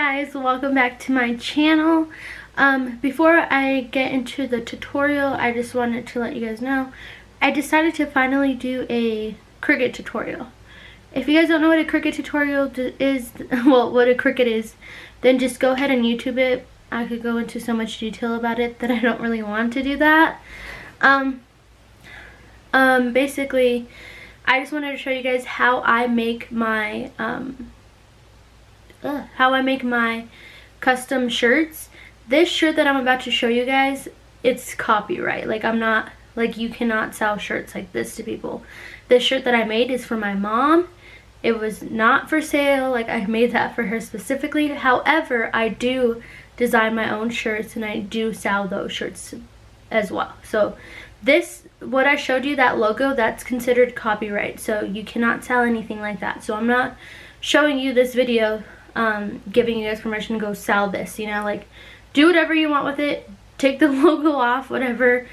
guys, welcome back to my channel. Before I get into the tutorial, I just wanted to let you guys know I decided to finally do a Cricut tutorial. If you guys don't know what a Cricut tutorial is, well, what a Cricut is, then just go ahead and YouTube it. I could go into so much detail about it that I don't really want to do that. Basically, I just wanted to show you guys how I make my custom shirts. This shirt that I'm about to show you guys, it's copyright. Like, I'm not, like, you cannot sell shirts like this to people. This shirt that I made is for my mom. It was not for sale. Like, I made that for her specifically. However, I do design my own shirts and I do sell those shirts as well. So this, what I showed you, that logo, that's considered copyright. So you cannot sell anything like that. So I'm not showing you this video giving you guys permission to go sell this, you know, like, do whatever you want with it, take the logo off, whatever,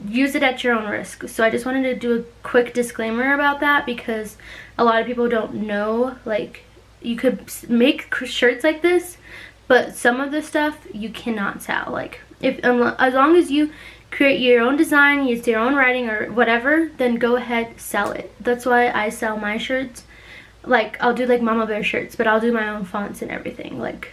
use it at your own risk. So I just wanted to do a quick disclaimer about that, because a lot of people don't know, like, you could make shirts like this, but some of the stuff you cannot sell. Like, as long as you create your own design, use your own writing or whatever, then go ahead, sell it. That's why I sell my shirts. Like, I'll do like Mama Bear shirts, but I'll do my own fonts and everything. Like,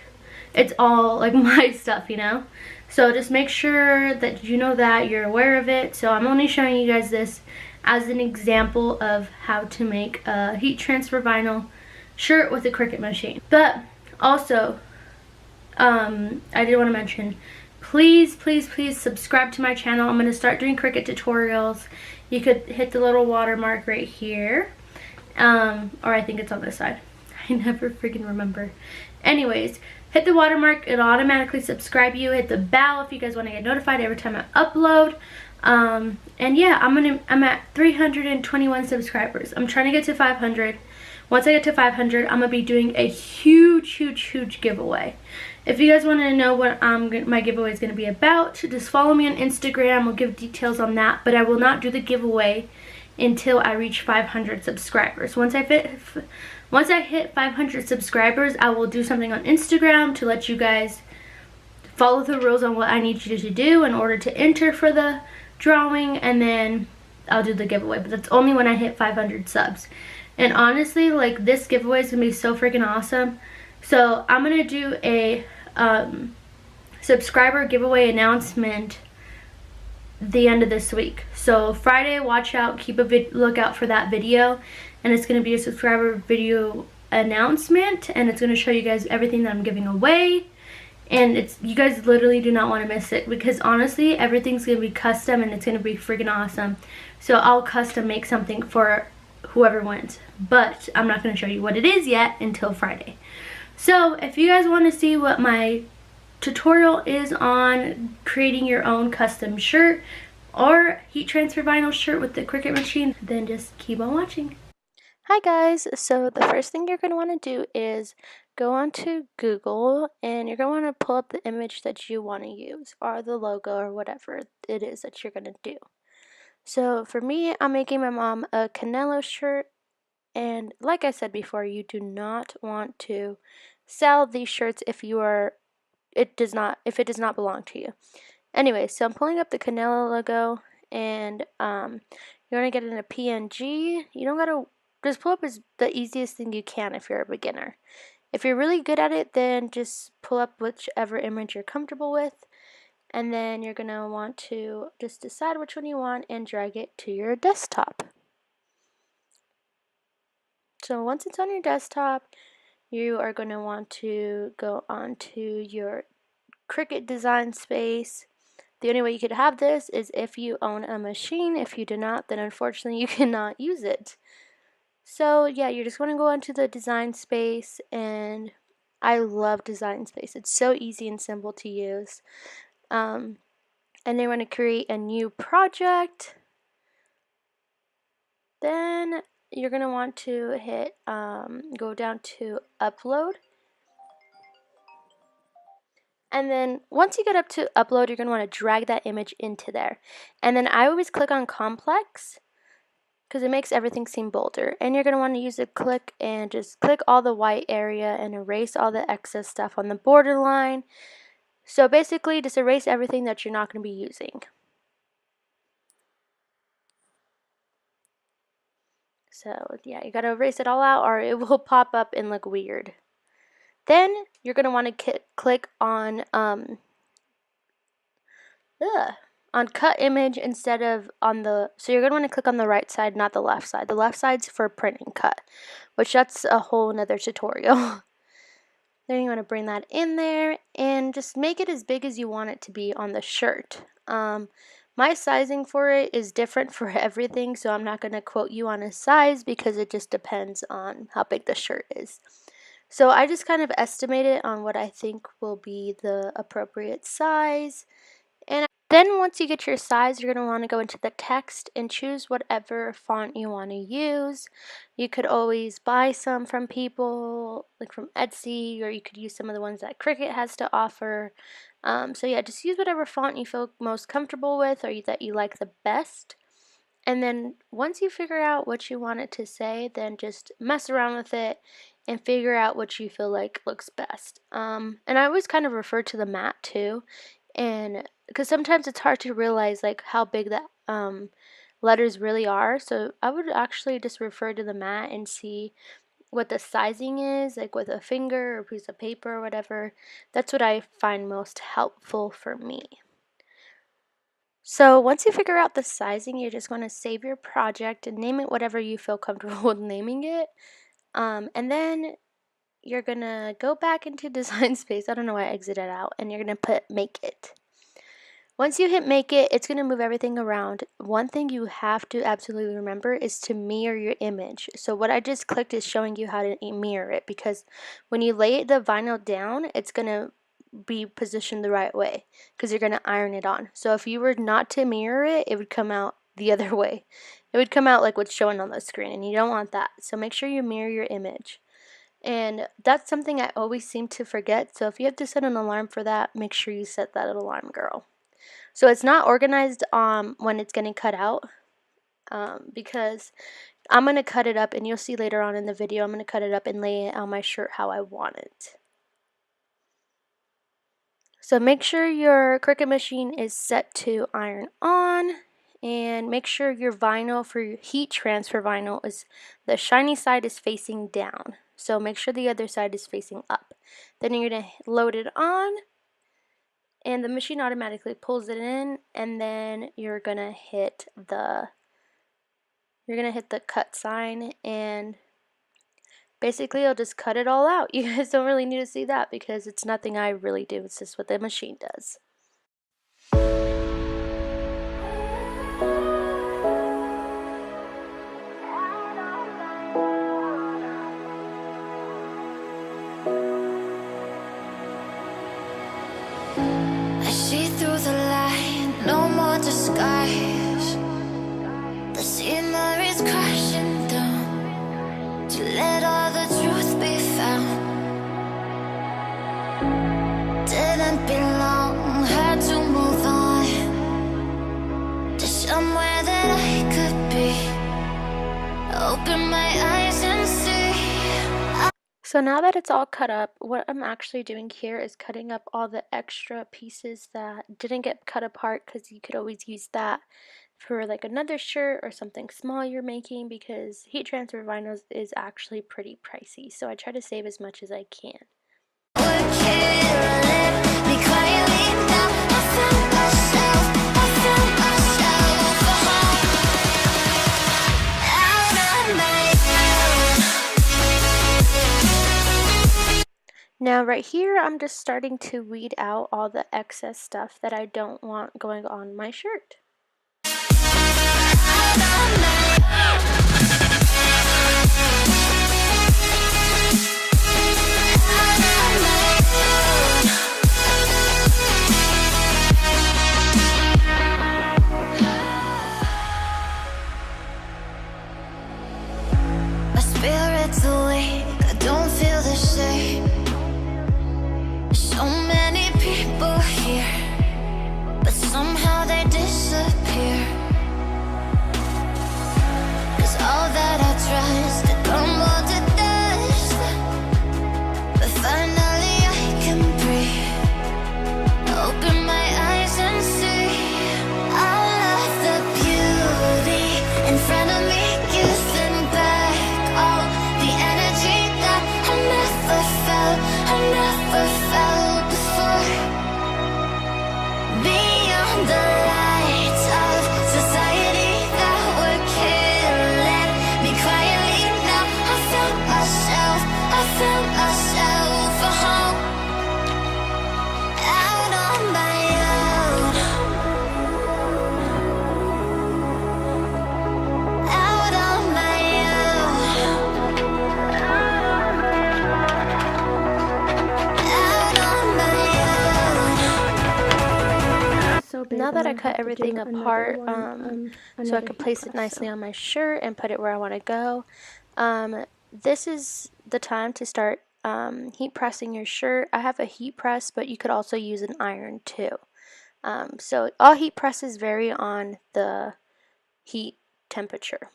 it's all like my stuff, you know? So just make sure that you know that, you're aware of it. So I'm only showing you guys this as an example of how to make a heat transfer vinyl shirt with a Cricut machine. But also, I did want to mention, please subscribe to my channel. I'm going to start doing Cricut tutorials. You could hit the little watermark right here. Or I think it's on this side. I never freaking remember. Anyways, hit the watermark. It'll automatically subscribe you. Hit the bell if you guys want to get notified every time I upload. And yeah, I'm at 321 subscribers. I'm trying to get to 500. Once I get to 500, I'm gonna be doing a huge giveaway. If you guys want to know what my giveaway is going to be about, just follow me on Instagram. I'll give details on that, but I will not do the giveaway until I reach 500 subscribers. Once I hit 500 subscribers, I will do something on Instagram to let you guys follow the rules on what I need you to do in order to enter for the drawing, and then I'll do the giveaway. But that's only when I hit 500 subs. And honestly, like, this giveaway is gonna be so freaking awesome. So I'm gonna do a subscriber giveaway announcement the end of this week. So Friday, watch out, keep a lookout for that video, and it's going to be a subscriber video announcement, and it's going to show you guys everything that I'm giving away, and you guys literally do not want to miss it, because honestly, everything's going to be custom and it's going to be freaking awesome. So I'll custom make something for whoever wins, but I'm not going to show you what it is yet until Friday. So if you guys want to see what my tutorial is on creating your own custom shirt or heat transfer vinyl shirt with the Cricut machine, then just keep on watching. Hi guys, so the first thing you're going to want to do is go onto Google, and you're going to want to pull up the image that you want to use, or the logo, or whatever it is that you're going to do. So for me, I'm making my mom a Canelo shirt, and like I said before, you do not want to sell these shirts if it does not belong to you. Anyway, so I'm pulling up the Canelo logo, and you're going to get it in a PNG. You don't got to, just pull up as the easiest thing you can if you're a beginner. If you're really good at it, then just pull up whichever image you're comfortable with, and then you're going to want to just decide which one you want and drag it to your desktop. So once it's on your desktop, you are going to want to go onto your Cricut design space. The only way you could have this is if you own a machine. If you do not, then unfortunately you cannot use it. So yeah, you're just going to go into the design space, and I love design space. It's so easy and simple to use. And then we're going to create a new project. Then you're going to want to hit go down to upload. And then once you get up to upload, you're going to want to drag that image into there. And then I always click on complex, because it makes everything seem bolder. And you're going to want to use a click and just click all the white area and erase all the excess stuff on the borderline. So basically just erase everything that you're not going to be using. So yeah, you got to erase it all out or it will pop up and look weird. Then you're going to want to click on cut image instead of on the, so you're going to want to click on the right side, not the left side. The left side's for print and cut, which that's a whole nother tutorial. Then you want to bring that in there and just make it as big as you want it to be on the shirt. My sizing for it is different for everything, so I'm not going to quote you on a size because it just depends on how big the shirt is. So I just kind of estimate it on what I think will be the appropriate size. And then once you get your size, you're going to want to go into the text and choose whatever font you want to use. You could always buy some from people, like from Etsy, or you could use some of the ones that Cricut has to offer. So yeah, just use whatever font you feel most comfortable with or that you like the best. And then once you figure out what you want it to say, then just mess around with it and figure out what you feel like looks best. And I always kind of refer to the mat too, and because sometimes it's hard to realize like how big the letters really are. So I would actually just refer to the mat and see what the sizing is, like with a finger or a piece of paper or whatever. That's what I find most helpful for me. So once you figure out the sizing, you're just going to save your project and name it whatever you feel comfortable with naming it. And then you're going to go back into Design Space. I don't know why I exited out. And you're going to put Make It. Once you hit Make It, it's going to move everything around. One thing you have to absolutely remember is to mirror your image. So what I just clicked is showing you how to mirror it, because when you lay the vinyl down, it's going to be positioned the right way because you're going to iron it on. So if you were not to mirror it, it would come out the other way. It would come out like what's showing on the screen, and you don't want that. So make sure you mirror your image. And that's something I always seem to forget. So if you have to set an alarm for that, make sure you set that alarm, girl. So it's not organized when it's getting cut out, because I'm going to cut it up, and you'll see later on in the video, I'm going to cut it up and lay it on my shirt how I want it. So make sure your Cricut machine is set to iron on, and make sure your vinyl, for your heat transfer vinyl, is the shiny side is facing down. So make sure the other side is facing up. Then you're going to load it on, and the machine automatically pulls it in, and then you're going to hit the cut sign, and basically it'll just cut it all out. You guys don't really need to see that because it's nothing I really do. It's just what the machine does. I see through the light, no more disguise. The scenery's crashing down to let all the truth be found. Didn't belong, had to move on to somewhere that I could be. Open my eyes and see. So now that it's all cut up, what I'm actually doing here is cutting up all the extra pieces that didn't get cut apart, because you could always use that for like another shirt or something small you're making, because heat transfer vinyls is actually pretty pricey. So I try to save as much as I can. Now right here, I'm just starting to weed out all the excess stuff that I don't want going on my shirt. My spirit's awake, I don't feel the same. So many people here, but somehow they disappear. 'Cause that I gonna cut have to everything do another apart, one, so I another could heat place it press. nicely So on my shirt and put it where I want to go. This is the time to start heat pressing your shirt. I have a heat press, but you could also use an iron too. So all heat presses vary on the heat temperature.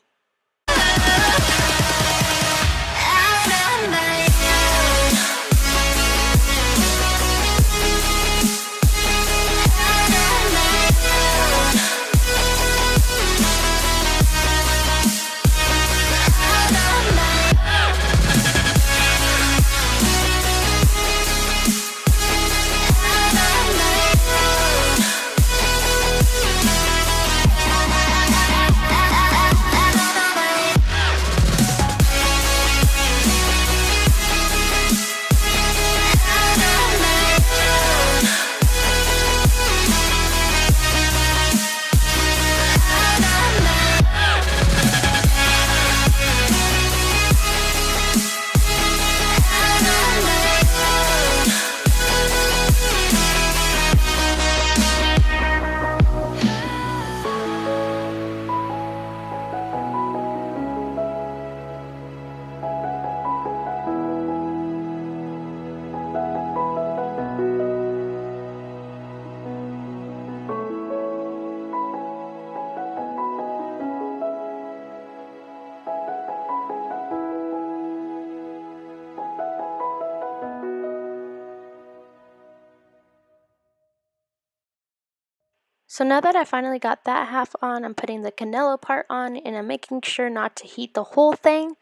So now that I finally got that half on, I'm putting the canelo part on, and I'm making sure not to heat the whole thing,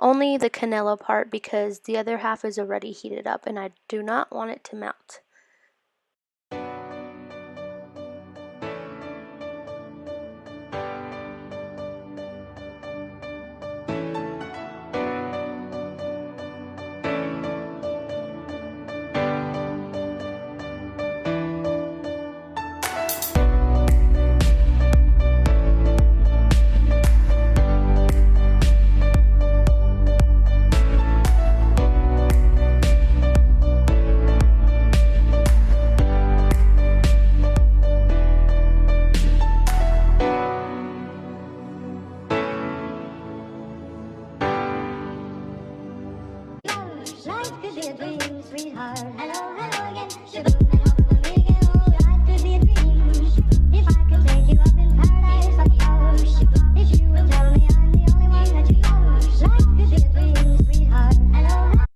only the canelo part, because the other half is already heated up and I do not want it to melt.